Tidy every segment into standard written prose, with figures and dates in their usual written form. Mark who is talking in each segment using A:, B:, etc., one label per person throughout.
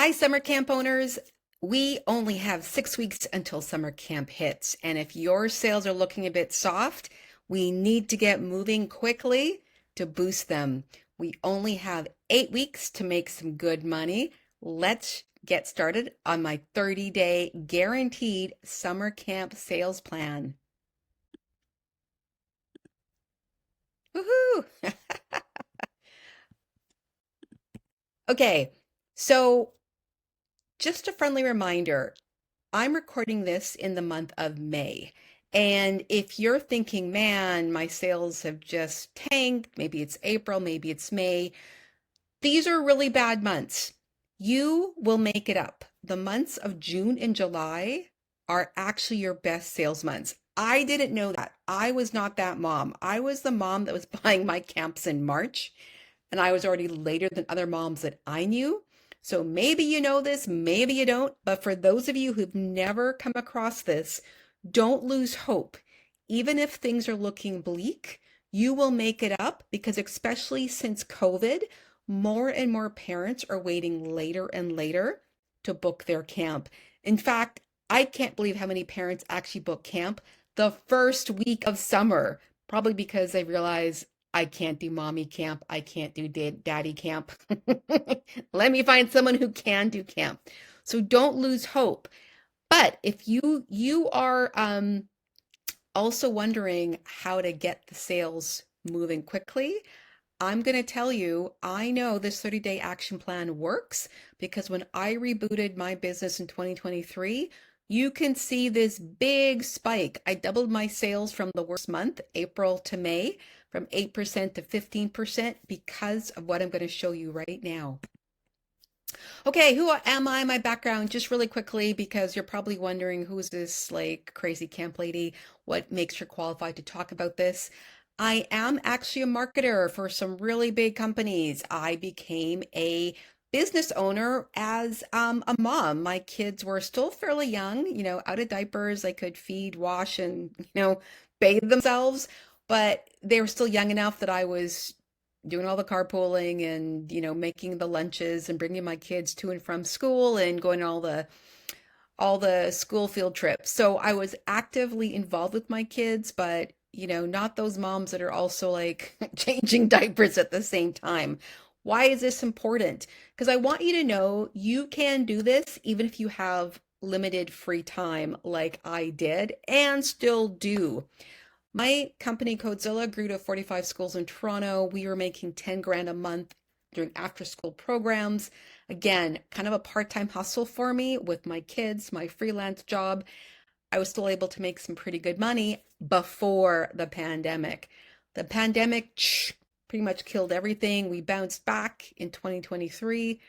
A: Hi, summer camp owners. We only have 6 weeks until summer camp hits. And if your sales are looking a bit soft, we need to get moving quickly to boost them. We only have 8 weeks to make some good money. Let's get started on my 30-day guaranteed summer camp sales plan. Woohoo! Okay, so just a friendly reminder, I'm recording this in the month of May. And if you're thinking, man, my sales have just tanked, maybe it's April, maybe it's May, these are really bad months. You will make it up. The months of June and July are actually your best sales months. I didn't know that. I was not that mom. I was the mom that was buying my camps in March, and I was already later than other moms that I knew. So maybe you know this, maybe you don't, but for those of you who've never come across this, don't lose hope. Even if things are looking bleak, you will make it up because, especially since COVID, more and more parents are waiting later and later to book their camp. In fact, I can't believe how many parents actually book camp the first week of summer, probably because they realize I can't do mommy camp, I can't do daddy camp. Let me find someone who can do camp. So don't lose hope. But if you are also wondering how to get the sales moving quickly, I'm going to tell you, I know this 30-day action plan works because when I rebooted my business in 2023, you can see this big spike. I doubled my sales from the worst month, April to May, from 8% to 15% because of what I'm going to show you right now. Okay, who am I? My background, just really quickly, because you're probably wondering who's this like crazy camp lady? What makes her qualified to talk about this? I am actually a marketer for some really big companies. I became a business owner as a mom. My kids were still fairly young, out of diapers. They could feed, wash, and, bathe themselves, but they were still young enough that I was doing all the carpooling and making the lunches and bringing my kids to and from school and going on all the school field trips. So I was actively involved with my kids, but not those moms that are also like changing diapers at the same time. Why is this important? Because I want you to know you can do this even if you have limited free time like I did and still do. My company, Codezilla, grew to 45 schools in Toronto. We were making 10 grand a month doing after school programs. Again, kind of a part-time hustle for me with my kids, my freelance job. I was still able to make some pretty good money before the pandemic. The pandemic pretty much killed everything. We bounced back in 2023,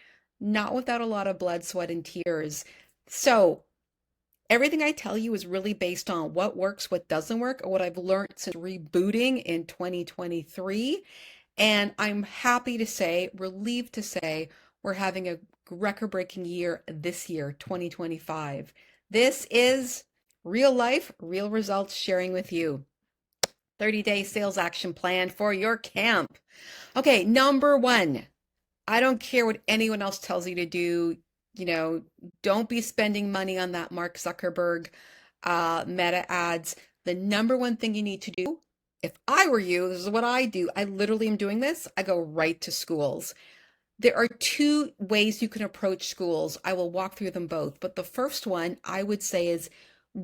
A: not without a lot of blood, sweat, and tears. So everything I tell you is really based on what works, what doesn't work, or what I've learned since rebooting in 2023. And I'm happy to say, relieved to say, we're having a record-breaking year this year, 2025. This is real life, real results sharing with you. 30-day sales action plan for your camp. Okay, number one, I don't care what anyone else tells you to do. Don't be spending money on that Mark Zuckerberg meta ads. The number one thing you need to do, if I were you, this is what I do. I literally am doing this. I go right to schools. There are two ways you can approach schools. I will walk through them both. But the first one I would say is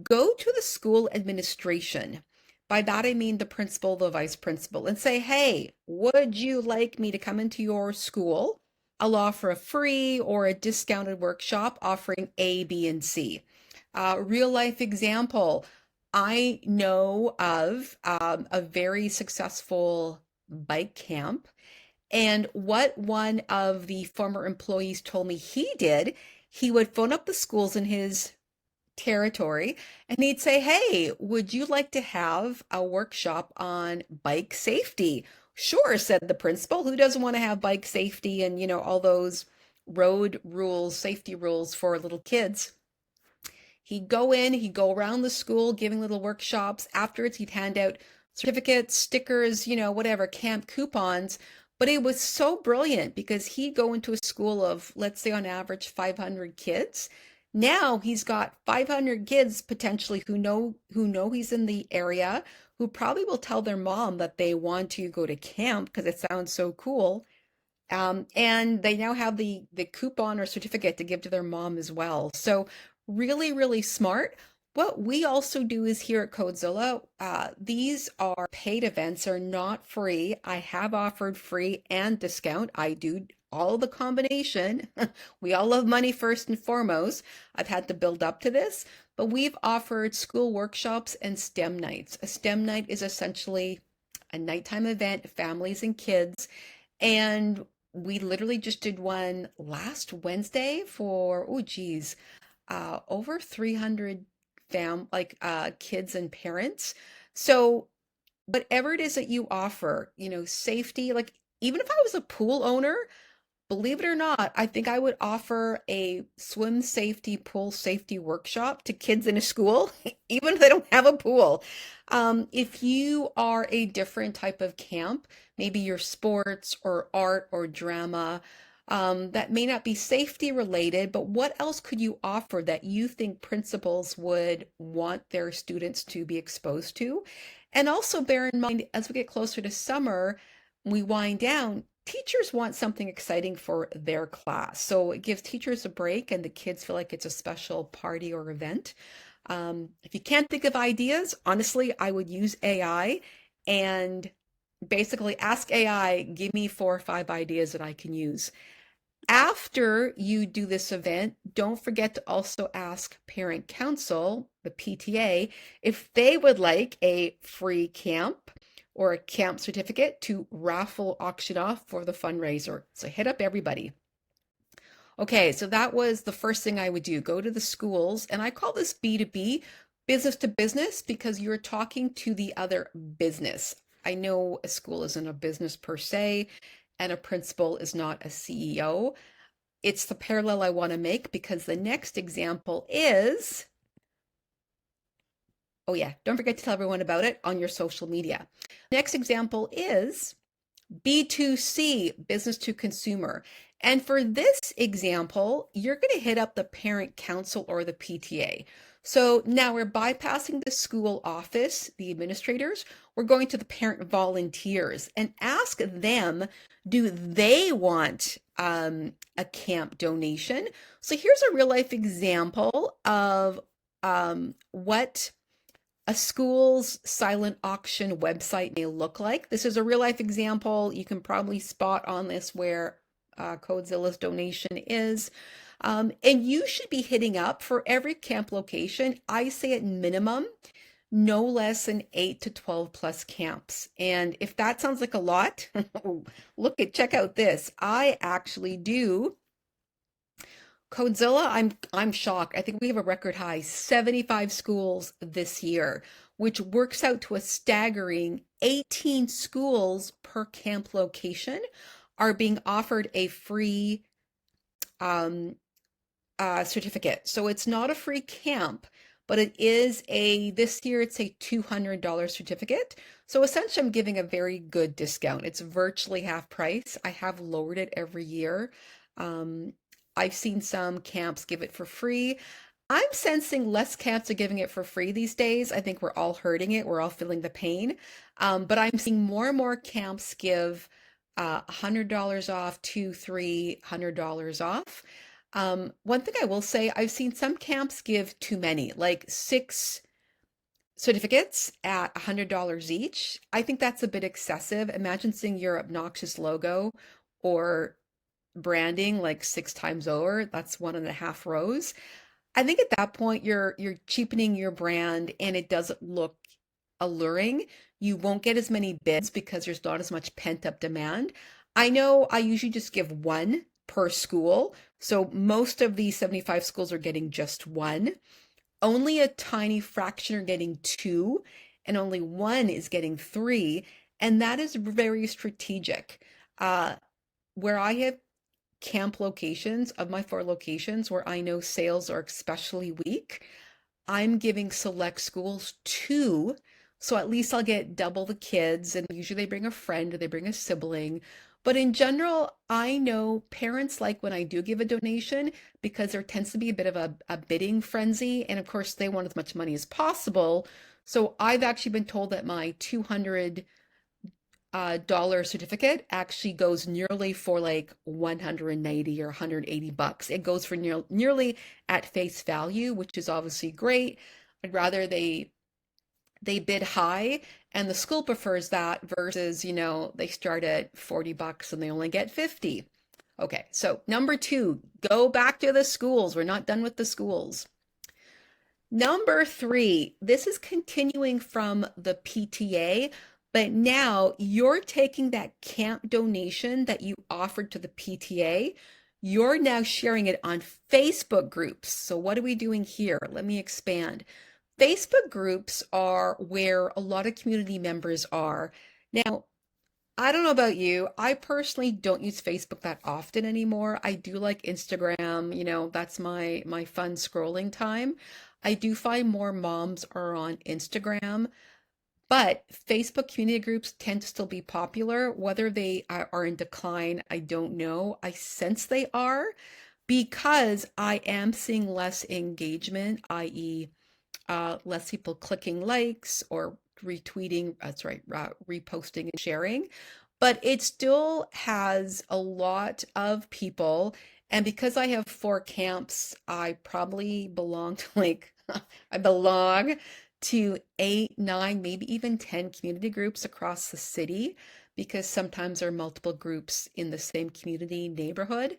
A: go to the school administration. By that, I mean the principal, the vice principal, and say, hey, would you like me to come into your school? I'll offer a free or a discounted workshop offering A, B, and C. Real life example, I know of a very successful bike camp. And what one of the former employees told me he did, he would phone up the schools in his territory and he'd say, hey, would you like to have a workshop on bike safety? Sure, said the principal. Who doesn't want to have bike safety and, all those road rules, safety rules for little kids? He'd go in, he'd go around the school giving little workshops. Afterwards, he'd hand out certificates, stickers, whatever, camp coupons. But it was so brilliant because he'd go into a school of, let's say on average, 500 kids. Now he's got 500 kids potentially who know he's in the area, who probably will tell their mom that they want to go to camp because it sounds so cool. And they now have the coupon or certificate to give to their mom as well. So really, really smart. What we also do is here at Codezilla, these are paid events, are not free. I have offered free and discount. I do all the combination. We all love money first and foremost. I've had to build up to this, but we've offered school workshops and STEM nights. A STEM night is essentially a nighttime event, families and kids. And we literally just did one last Wednesday for, oh geez, over 300 kids and parents. So whatever it is that you offer, safety, like even if I was a pool owner, believe it or not, I think I would offer a swim safety, pool safety workshop to kids in a school, even if they don't have a pool. If you are a different type of camp, maybe you're sports or art or drama, that may not be safety related, but what else could you offer that you think principals would want their students to be exposed to? And also bear in mind, as we get closer to summer, we wind down, teachers want something exciting for their class. So it gives teachers a break and the kids feel like it's a special party or event. If you can't think of ideas, honestly, I would use AI and basically ask AI, give me 4 or 5 ideas that I can use. After you do this event, don't forget to also ask Parent Council, the PTA, if they would like a free camp or a camp certificate to raffle auction off for the fundraiser. So hit up everybody. Okay, so that was the first thing I would do. Go to the schools, and I call this B2B, business to business, because you're talking to the other business. I know a school isn't a business per se, and a principal is not a CEO. It's the parallel I want to make because the next example is, oh yeah, don't forget to tell everyone about it on your social media. Next example is B2C, business to consumer. And for this example, you're going to hit up the parent council or the PTA. So now we're bypassing the school office, the administrators. We're going to the parent volunteers and ask them, do they want a camp donation? So here's a real life example of what a school's silent auction website may look like. This is a real life example. You can probably spot on this where Codezilla's donation is. And you should be hitting up for every camp location. I say at minimum, no less than 8 to 12 plus camps. And if that sounds like a lot, check out this. I actually do Codezilla, I'm shocked. I think we have a record high 75 schools this year, which works out to a staggering 18 schools per camp location are being offered a free um, certificate. So it's not a free camp, but it is this year it's a $200 certificate. So essentially I'm giving a very good discount. It's virtually half price. I have lowered it every year. Um, I've seen some camps give it for free. I'm sensing less camps are giving it for free these days. I think we're all hurting it. We're all feeling the pain. But I'm seeing more and more camps give $100 off, $300 off. One thing I will say, I've seen some camps give too many, like 6 certificates at $100 each. I think that's a bit excessive. Imagine seeing your obnoxious logo or branding like 6 times over. That's 1.5 rows. I think at that point you're cheapening your brand and it doesn't look alluring. You won't get as many bids because there's not as much pent-up demand. I know I usually just give one per school. So most of these 75 schools are getting just one. Only a tiny fraction are getting two, and only one is getting three. And that is very strategic. Where I have camp locations, of my 4 locations where I know sales are especially weak, I'm giving select schools 2, so at least I'll get double the kids, and usually they bring a friend or they bring a sibling. But in general, I know parents like when I do give a donation because there tends to be a bit of a bidding frenzy. And of course, they want as much money as possible. So I've actually been told that my $200 dollar certificate actually goes nearly for like 190 or 180 bucks. It goes for nearly at face value, which is obviously great. I'd rather they bid high and the school prefers that versus, they start at 40 bucks and they only get 50. Okay, so number two, go back to the schools. We're not done with the schools. Number three, this is continuing from the PTA, but now you're taking that camp donation that you offered to the PTA. You're now sharing it on Facebook groups. So, what are we doing here? Let me expand. Facebook groups are where a lot of community members are. Now, I don't know about you. I personally don't use Facebook that often anymore. I do like Instagram, that's my fun scrolling time. I do find more moms are on Instagram, but Facebook community groups tend to still be popular. Whether they are in decline, I don't know. I sense they are because I am seeing less engagement, i.e., less people clicking likes or retweeting, that's right, reposting and sharing, but it still has a lot of people. And because I have four camps, I probably belong to like, I belong to eight, nine, maybe even 10 community groups across the city because sometimes there are multiple groups in the same community neighborhood.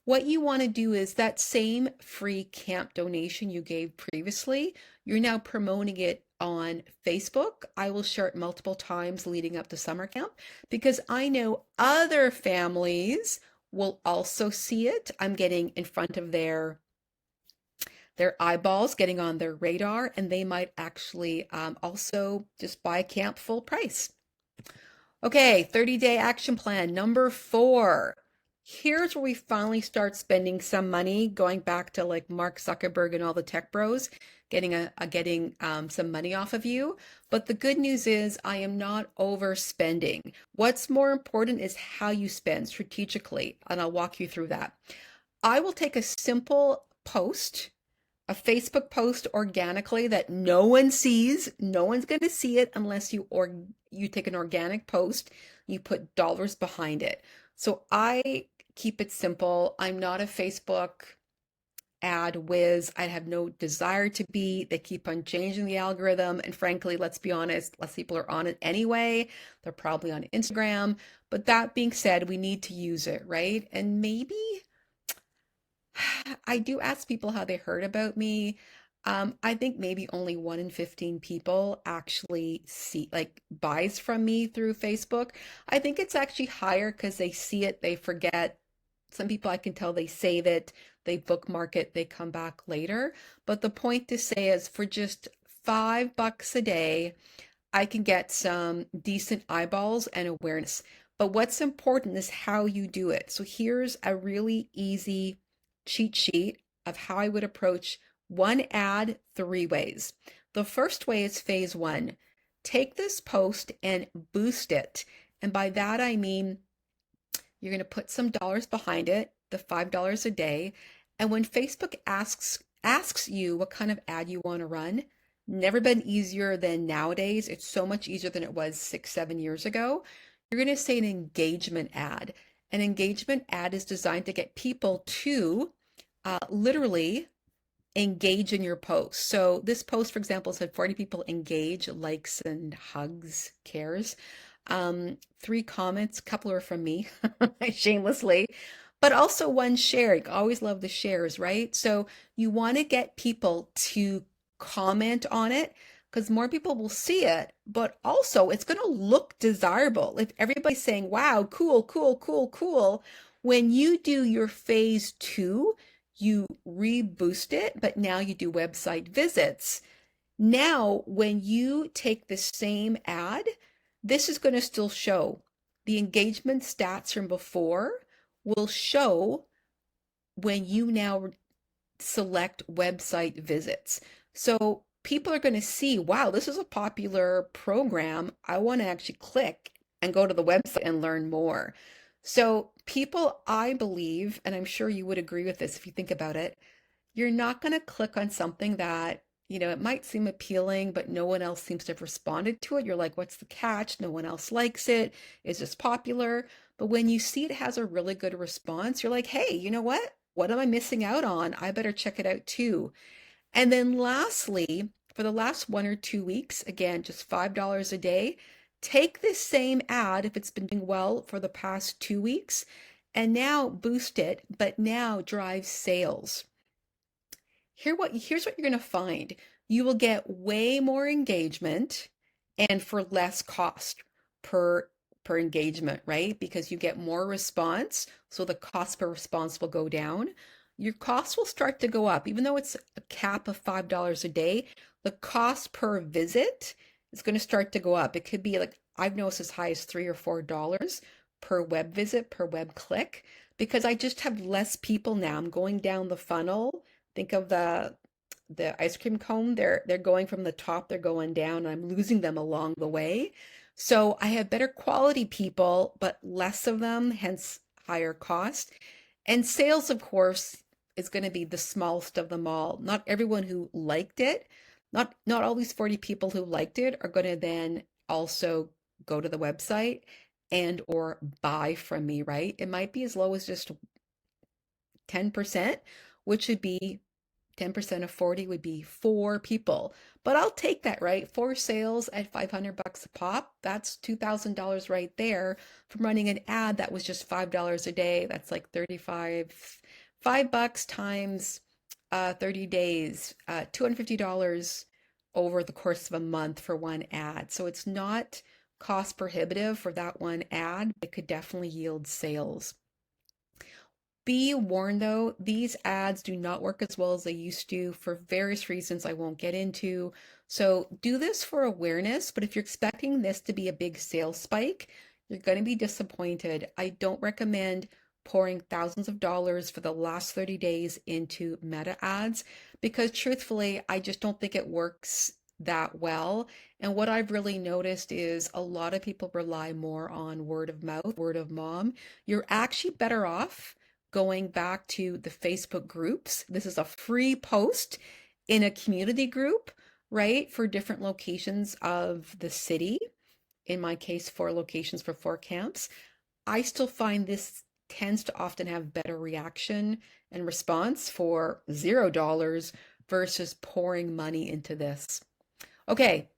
A: What you want to do is that same free camp donation you gave previously, you're now promoting it on Facebook. I will share it multiple times leading up to summer camp because I know other families will also see it. I'm getting in front of their eyeballs, getting on their radar, and they might actually also just buy camp full price. Okay, 30-day action plan. Number four. Here's where we finally start spending some money, going back to like Mark Zuckerberg and all the tech bros, getting some money off of you. But the good news is I am not overspending. What's more important is how you spend strategically, and I'll walk you through that. I will take a simple post, a Facebook post organically that no one sees. No one's going to see it unless you take an organic post, you put dollars behind it. So I keep it simple. I'm not a Facebook ad whiz. I have no desire to be. They keep on changing the algorithm. And frankly, let's be honest, less people are on it anyway. They're probably on Instagram. But that being said, we need to use it, right? And maybe I do ask people how they heard about me. I think maybe only 1 in 15 people actually see, like, buys from me through Facebook. I think it's actually higher because they see it, they forget. Some people I can tell they save it, they bookmark it, they come back later. But the point to say is for just $5 a day, I can get some decent eyeballs and awareness. But what's important is how you do it. So here's a really easy cheat sheet of how I would approach one ad 3 ways. The first way is phase one. Take this post and boost it. And by that I mean you're going to put some dollars behind it, the $5 a day. And when Facebook asks you what kind of ad you want to run, never been easier than nowadays. It's so much easier than it was 6, 7 years ago. You're going to say an engagement ad. An engagement ad is designed to get people to literally engage in your post. So this post, for example, said 40 people engage, likes and hugs, cares. 3 comments, a couple are from me, shamelessly, but also one share. You always love the shares, right? So you want to get people to comment on it because more people will see it, but also it's going to look desirable. If everybody's saying, wow, cool, cool, cool, cool, when you do your phase two, you reboost it, but now you do website visits. Now, when you take the same ad, this is going to still show. The engagement stats from before will show when you now select website visits. So people are going to see, wow, this is a popular program. I want to actually click and go to the website and learn more. So people, I believe, and I'm sure you would agree with this if you think about it, you're not going to click on something that, it might seem appealing, but no one else seems to have responded to it. You're like, what's the catch? No one else likes it. Is this popular? But when you see it has a really good response, you're like, hey, you know what? What am I missing out on? I better check it out too. And then lastly, for the last 1 or 2 weeks, again, just $5 a day, take this same ad if it's been doing well for the past 2 weeks and now boost it, but now drive sales. Here's what you're going to find. You will get way more engagement and for less cost per per engagement, right? Because you get more response, so the cost per response will go down. Your costs will start to go up, even though it's a cap of $5 a day. The cost per visit is going to start to go up. It could be like I've noticed as high as $3 or $4 per web visit, per web click, because I just have less people now. I'm going down the funnel. Think of the ice cream cone. They're going from the top, they're going down, and I'm losing them along the way. So I have better quality people, but less of them, hence higher cost. And sales, of course, is going to be the smallest of them all. Not everyone who liked it, not all these 40 people who liked it are going to then also go to the website and or buy from me, right? It might be as low as just 10%, which would be 10% of 40 would be 4 people. But I'll take that, right? 4 sales at $500 a pop. That's $2,000 right there from running an ad that was just $5 a day. That's like 35, $5 times 30 days, $250 over the course of a month for one ad. So it's not cost prohibitive for that one ad. It could definitely yield sales. Be warned though, these ads do not work as well as they used to for various reasons I won't get into. So do this for awareness, but if you're expecting this to be a big sales spike, you're going to be disappointed. I don't recommend pouring thousands of dollars for the last 30 days into meta ads because truthfully, I just don't think it works that well. And what I've really noticed is a lot of people rely more on word of mouth, word of mom. You're actually better off going back to the Facebook groups. This is a free post in a community group, right? For different locations of the city. In my case, 4 locations for 4 camps. I still find this tends to often have better reaction and response for $0 versus pouring money into this. Okay,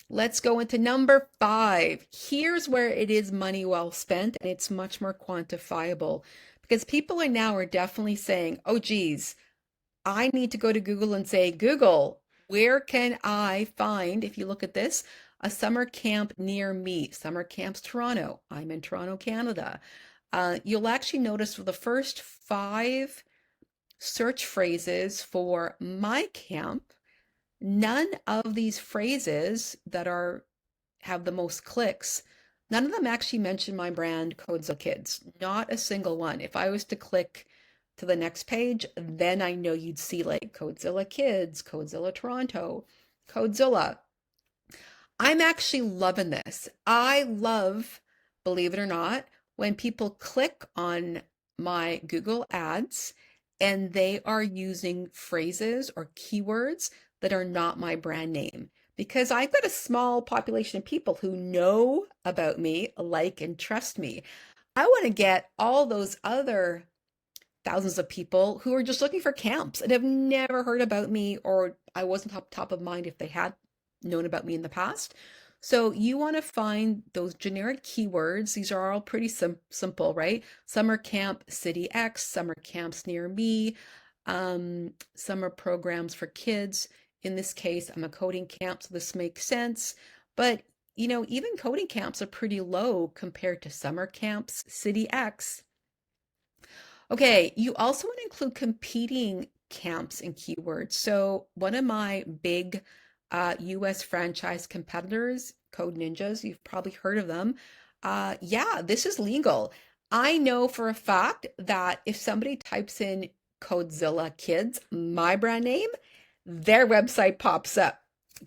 A: let's go into number 5. Here's where it is money well spent and it's much more quantifiable because people are definitely saying, oh, geez, I need to go to Google and say, Google, where can I find, if you look at this, a summer camp near me? Summer Camps Toronto. I'm in Toronto, Canada. You'll actually notice for the first 5 search phrases for my camp, none of these phrases that have the most clicks, none of them actually mention my brand, Codzilla Kids. Not a single one. If I was to click to the next page, then I know you'd see like Codzilla Kids, Codzilla Toronto, Codzilla. I'm actually loving this. I love, believe it or not, when people click on my Google ads and they are using phrases or keywords that are not my brand name. Because I've got a small population of people who know about me, like, and trust me. I want to get all those other thousands of people who are just looking for camps and have never heard about me, or I wasn't top of mind if they had known about me in the past. So you want to find those generic keywords. These are all pretty simple, right? Summer camp city X, summer camps near me, summer programs for kids. In this case, I'm a coding camp, so this makes sense. But even coding camps are pretty low compared to summer camps, city X. Okay, you also want to include competing camps and keywords. So one of my big US franchise competitors, Code Ninjas, you've probably heard of them. Yeah, this is legal. I know for a fact that if somebody types in Codezilla Kids, my brand name, their website pops up.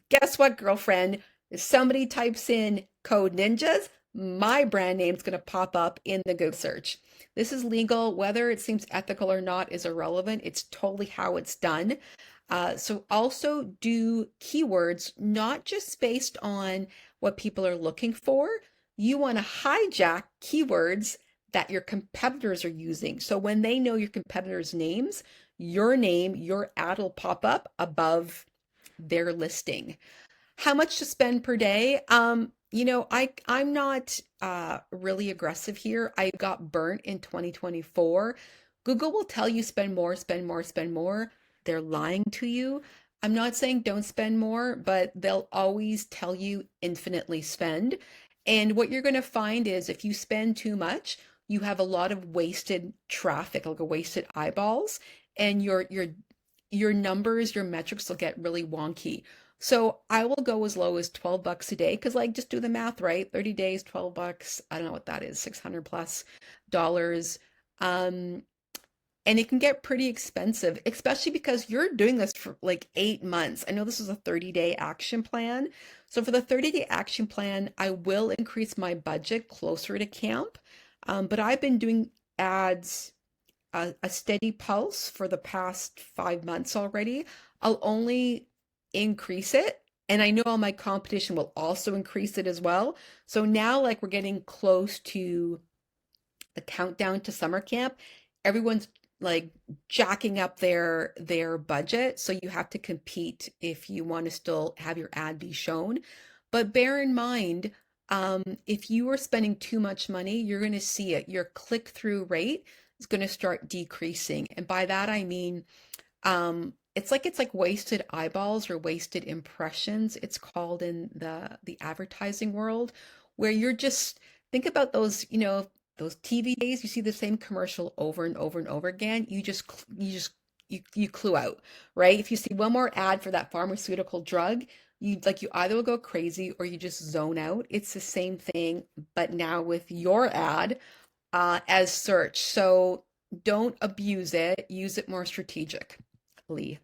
A: Guess what, girlfriend? If somebody types in Code Ninjas, my brand name is going to pop up in the Google search. This is legal. Whether it seems ethical or not is irrelevant. It's totally how it's done. So also do keywords not just based on what people are looking for. You want to hijack keywords that your competitors are using. So when they know your competitors' names, your name, your ad will pop up above their listing. How much to spend per day? I'm not really aggressive here. I got burnt in 2024. Google will tell you spend more, spend more, spend more. They're lying to you. I'm not saying don't spend more, but they'll always tell you infinitely spend. And what you're going to find is if you spend too much, you have a lot of wasted traffic, like a wasted eyeballs, and your numbers, your metrics will get really wonky. So I will go as low as 12 bucks a day because like just do the math, right? 30 days, 12 bucks. I don't know what that is, 600 plus dollars. Um, and it can get pretty expensive, especially because you're doing this for like 8 months. I know this is a 30-day action plan. So for the 30-day action plan, I will increase my budget closer to camp. But I've been doing ads a steady pulse for the past 5 months already. I'll only increase it. And I know all my competition will also increase it as well. So now, like, we're getting close to the countdown to summer camp. Everyone's like jacking up their budget. So you have to compete if you want to still have your ad be shown. But bear in mind, if you are spending too much money, you're going to see it. Your click-through rate is going to start decreasing. And by that I mean it's like wasted eyeballs or wasted impressions. It's called in the advertising world, where you're just think about those, those TV days, you see the same commercial over and over and over again. You clue out, right? If you see one more ad for that pharmaceutical drug, you either will go crazy or you just zone out. It's the same thing, but now with your ad as search. So don't abuse it. Use it more strategically.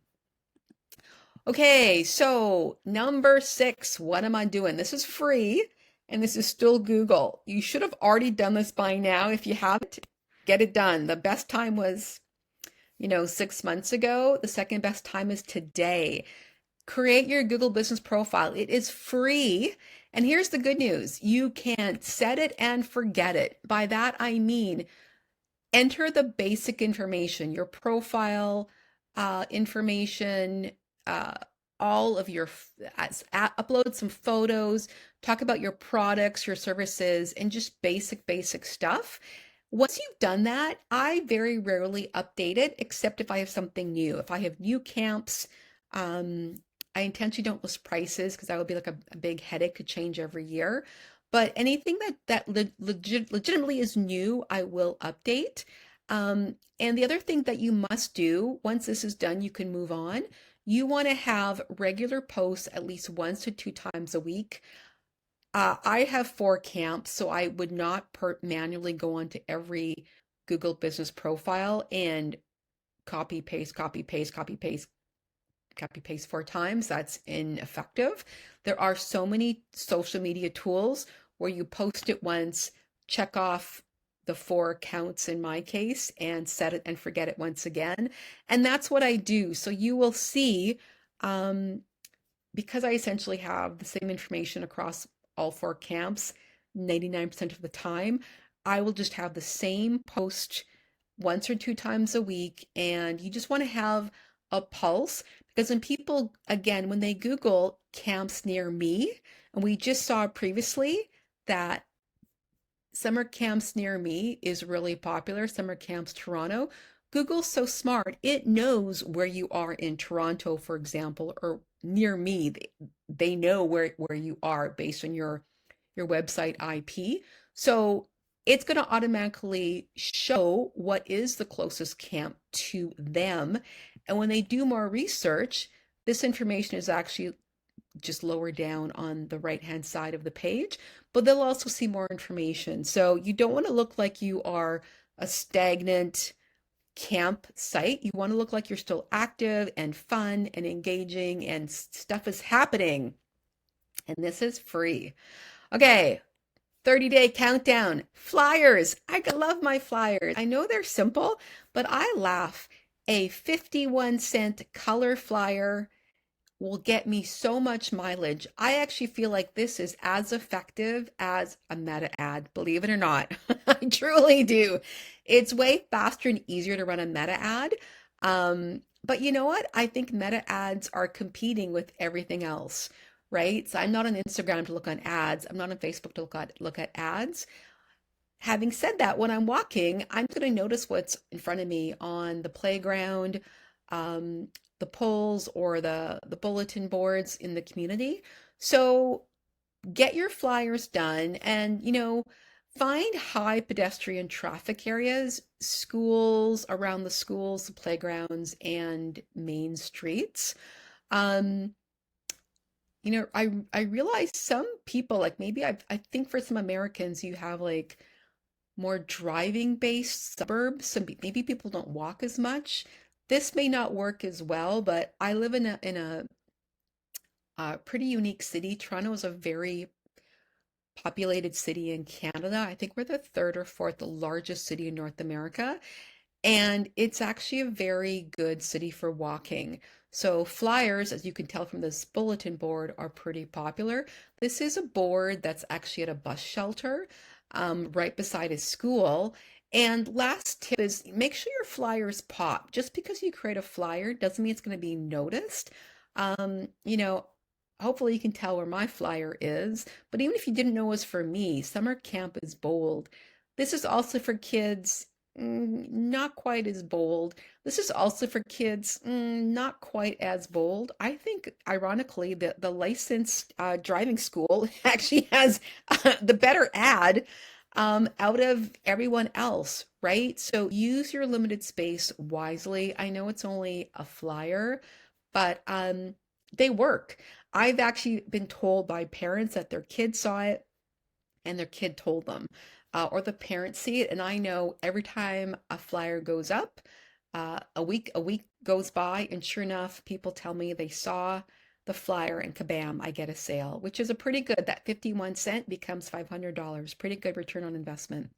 A: Okay, so number 6, what am I doing? This is free and this is still Google. You should have already done this by now. If you haven't, get it done. The best time was, 6 months ago. The second best time is today. Create your Google business profile. It is free. And here's the good news. You can set it and forget it. By that, I mean, enter the basic information, your profile information, uh, all of your, upload some photos, talk about your products, your services, and just basic stuff. Once you've done that, I very rarely update it, except if I have something new. If I have new camps, um, I intentionally don't list prices because that would be like a big headache to change every year. But anything legitimately is new, I will update. And the other thing that you must do, once this is done, you can move on. You want to have regular posts at least once to two times a week. I have 4 camps, so I would not manually go onto every Google business profile and copy, paste, copy, paste, copy, paste, copy paste 4 times. That's ineffective. There are so many social media tools where you post it once, check off the 4 accounts in my case, and set it and forget it once again. And that's what I do. So you will see, because I essentially have the same information across all 4 camps 99% of the time, I will just have the same post once or two times a week. And you just want to have a pulse because when people, again, when they Google camps near me, and we just saw previously that summer camps near me is really popular, summer camps Toronto. Google's so smart, it knows where you are in Toronto, for example, or near me. They know where you are based on your website IP. So it's going to automatically show what is the closest camp to them. And when they do more research, this information is actually just lower down on the right hand side of the page, but they'll also see more information. So you don't want to look like you are a stagnant camp site. You want to look like you're still active and fun and engaging and stuff is happening. And this is free. Okay, 30-day countdown. Flyers. I love my flyers. I know they're simple, but I laugh. A 51-cent color flyer will get me so much mileage. I actually feel like this is as effective as a meta ad, believe it or not. I truly do. It's way faster and easier to run a meta ad. But you know what? I think meta ads are competing with everything else, right? So I'm not on Instagram to look on ads. I'm not on Facebook to look at ads. Having said that, when I'm walking, I'm going to notice what's in front of me on the playground, um, the poles or the bulletin boards in the community. So get your flyers done and, find high pedestrian traffic areas, schools, around the schools, the playgrounds, and main streets. Um, I realize some people, like maybe I think for some Americans, you have like more driving based suburbs. So maybe people don't walk as much. This may not work as well, but I live in a pretty unique city. Toronto is a very populated city in Canada. I think we're the third or fourth largest city in North America. And it's actually a very good city for walking. So flyers, as you can tell from this bulletin board, are pretty popular. This is a board that's actually at a bus shelter, right beside a school. And last tip is make sure your flyers pop. Just because you create a flyer doesn't mean it's going to be noticed. Um, you know, Hopefully you can tell where my flyer is. But even if you didn't know it was for me, summer camp is bold. This is also for kids, not quite as bold. This is also for kids, not quite as bold. I think, ironically, the licensed driving school actually has the better ad out of everyone else, right? So use your limited space wisely. I know it's only a flyer, but they work. I've actually been told by parents that their kids saw it and their kid told them, or the parents see it. And I know every time a flyer goes up, a week goes by, and sure enough, people tell me they saw the flyer, and kabam, I get a sale, which is a pretty good. That 51 cent becomes $500. Pretty good return on investment.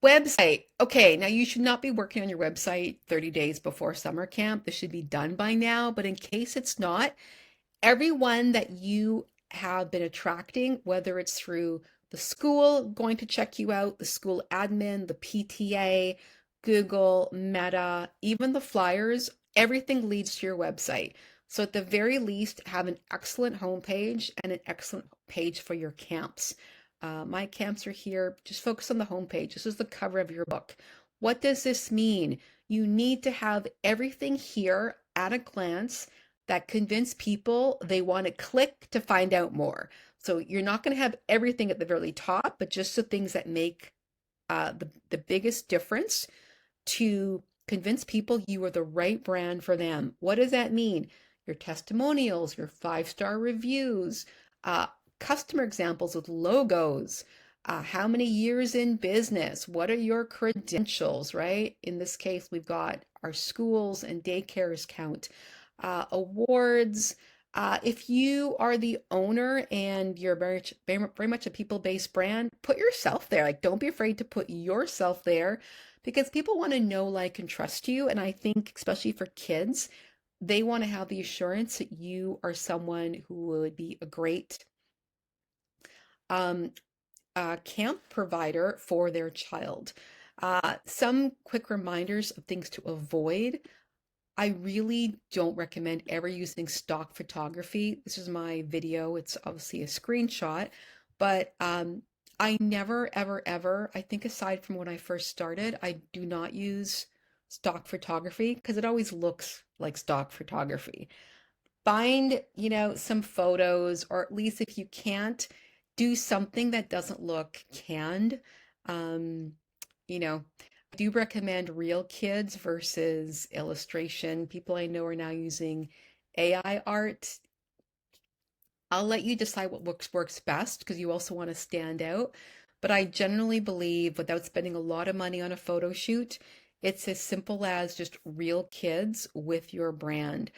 A: Website. Okay, now you should not be working on your website 30 days before summer camp. This should be done by now, but in case it's not, everyone that you have been attracting, whether it's through the school going to check you out, the school admin, the PTA, Google, Meta, even the flyers, everything leads to your website. So at the very least, have an excellent homepage and an excellent page for your camps. My camps are here. Just focus on the homepage. This is the cover of your book. What does this mean? You need to have everything here at a glance that convince people they want to click to find out more. So you're not going to have everything at the very top, but just the things that make the biggest difference to convince people you are the right brand for them. What does that mean? Your testimonials, your 5-star reviews, uh, customer examples with logos, how many years in business, what are your credentials, right? In this case, we've got our schools and daycares count, awards. If you are the owner and you're very much a people-based brand, put yourself there. Like, don't be afraid to put yourself there because people want to know, like, and trust you. And I think, especially for kids, they want to have the assurance that you are someone who would be a great um, camp provider for their child. Some quick reminders of things to avoid. I really don't recommend ever using stock photography. This is my video. It's obviously a screenshot, but I never, ever, ever, I think aside from when I first started, I do not use stock photography because it always looks like stock photography. Find, some photos, or at least if you can't, do something that doesn't look canned. Um, I do recommend real kids versus illustration. People I know are now using AI art. I'll let you decide what works best because you also want to stand out. But I generally believe without spending a lot of money on a photo shoot, it's as simple as just real kids with your brand.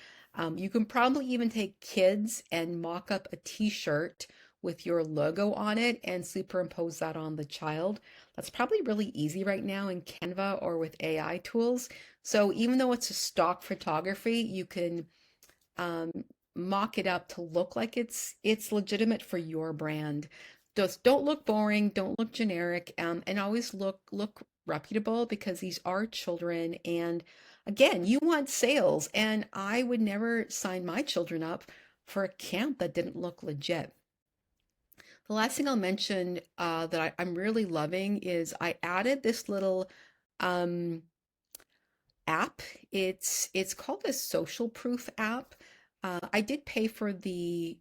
A: You can probably even take kids and mock up a t-shirt with your logo on it and superimpose that on the child. That's probably really easy right now in Canva or with AI tools. So even though it's a stock photography, you can um, mock it up to look like it's legitimate for your brand. Just don't look boring, don't look generic, and always look reputable because these are children. And again, you want sales, and I would never sign my children up for a camp that didn't look legit. The last thing I'll mention that I'm really loving is I added this little um, app. It's called a social proof app. I did pay for the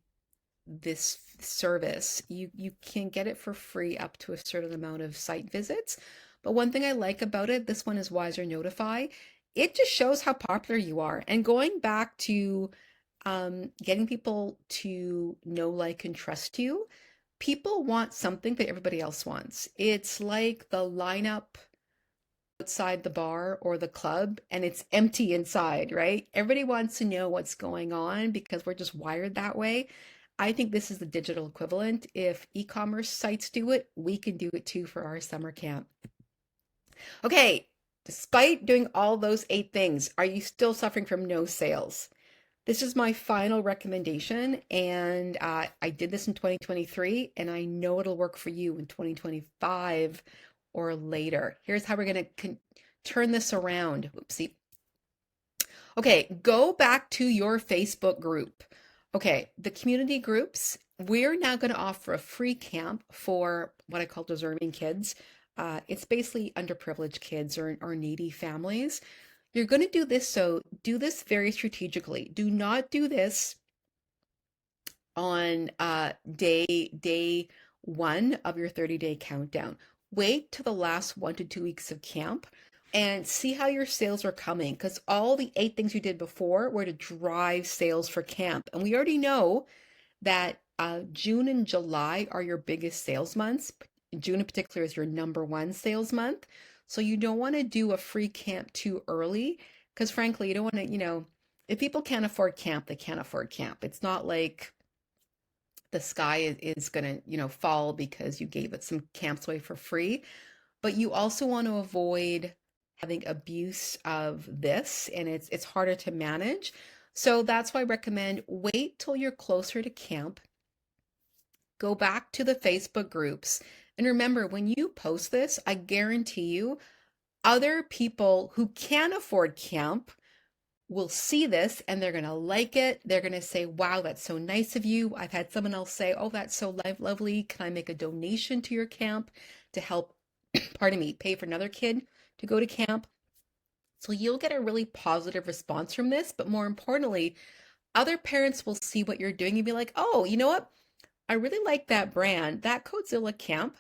A: this service. You can get it for free up to a certain amount of site visits. But one thing I like about it, this one is Wiser Notify. It just shows how popular you are. And going back to getting people to know, like, and trust you, people want something that everybody else wants. It's like the lineup outside the bar or the club and it's empty inside, right? Everybody wants to know what's going on because we're just wired that way. I think this is the digital equivalent. If e-commerce sites do it, we can do it too for our summer camp. Okay, despite doing all those 8 things, are you still suffering from no sales? This is my final recommendation, and I did this in 2023, and I know it'll work for you in 2025 or later. Here's how we're going to turn this around. Oopsie. Okay, go back to your Facebook group. Okay, the community groups, we're now going to offer a free camp for what I call deserving kids. It's basically underprivileged kids or needy families. You're going to do this, so do this very strategically. Do not do this on day one of your 30-day countdown. Wait till the last 1 to 2 weeks of camp and see how your sales are coming, because all the 8 things you did before were to drive sales for camp. And we already know that June and July are your biggest sales months. June in particular is your #1 sales month. So you don't want to do a free camp too early because frankly, you don't want to, if people can't afford camp, they can't afford camp. It's not like the sky is going to, fall because you gave it some camps away for free. But you also want to avoid having abuse of this, and it's harder to manage. So that's why I recommend wait till you're closer to camp. Go back to the Facebook groups. And remember, when you post this, I guarantee you, other people who can afford camp will see this and they're going to like it. They're going to say, wow, that's so nice of you. I've had someone else say, oh, that's so lovely. Can I make a donation to your camp to help, pardon me, pay for another kid to go to camp? So you'll get a really positive response from this. But more importantly, other parents will see what you're doing and be like, oh, you know what? I really like that brand. That Codzilla camp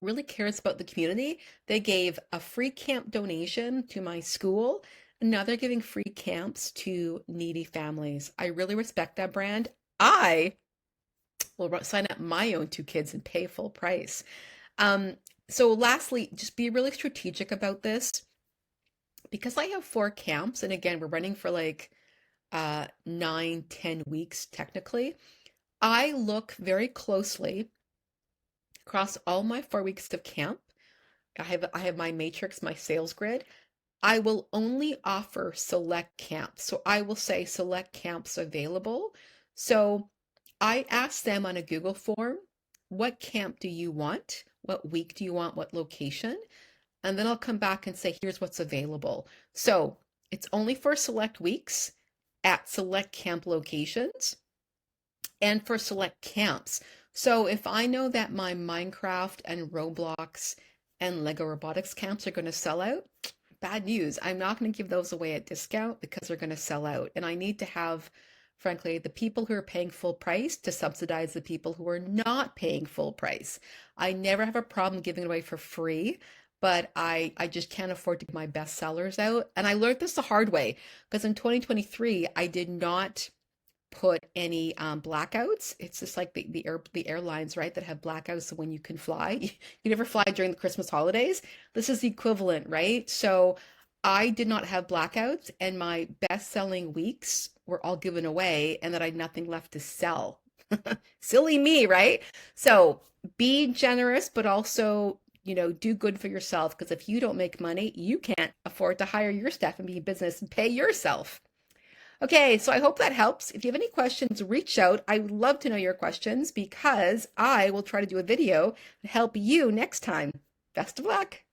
A: really cares about the community. They gave a free camp donation to my school. And now they're giving free camps to needy families. I really respect that brand. I will sign up my own 2 kids and pay full price. So lastly, just be really strategic about this. Because I have 4 camps, and again, we're running for like 9, 10 weeks technically. I look very closely across all my 4 weeks of camp. I have my matrix, my sales grid. I will only offer select camps. So I will say select camps available. So I ask them on a Google form, what camp do you want? What week do you want? What location? And then I'll come back and say, here's what's available. So it's only for select weeks at select camp locations and for select camps. So if I know that my Minecraft and Roblox and Lego Robotics camps are going to sell out, bad news. I'm not going to give those away at discount because they're going to sell out. And I need to have, frankly, the people who are paying full price to subsidize the people who are not paying full price. I never have a problem giving it away for free, but I just can't afford to give my best sellers out. And I learned this the hard way because in 2023, I did not put any blackouts. It's just like the airlines, right, that have blackouts so when you can fly. You never fly during the Christmas holidays. This is the equivalent, right? So I did not have blackouts, and my best-selling weeks were all given away, and that I had nothing left to sell. Silly me, right? So be generous, but also, do good for yourself because if you don't make money, you can't afford to hire your staff and be in business and pay yourself. Okay, so I hope that helps. If you have any questions, reach out. I would love to know your questions because I will try to do a video to help you next time. Best of luck.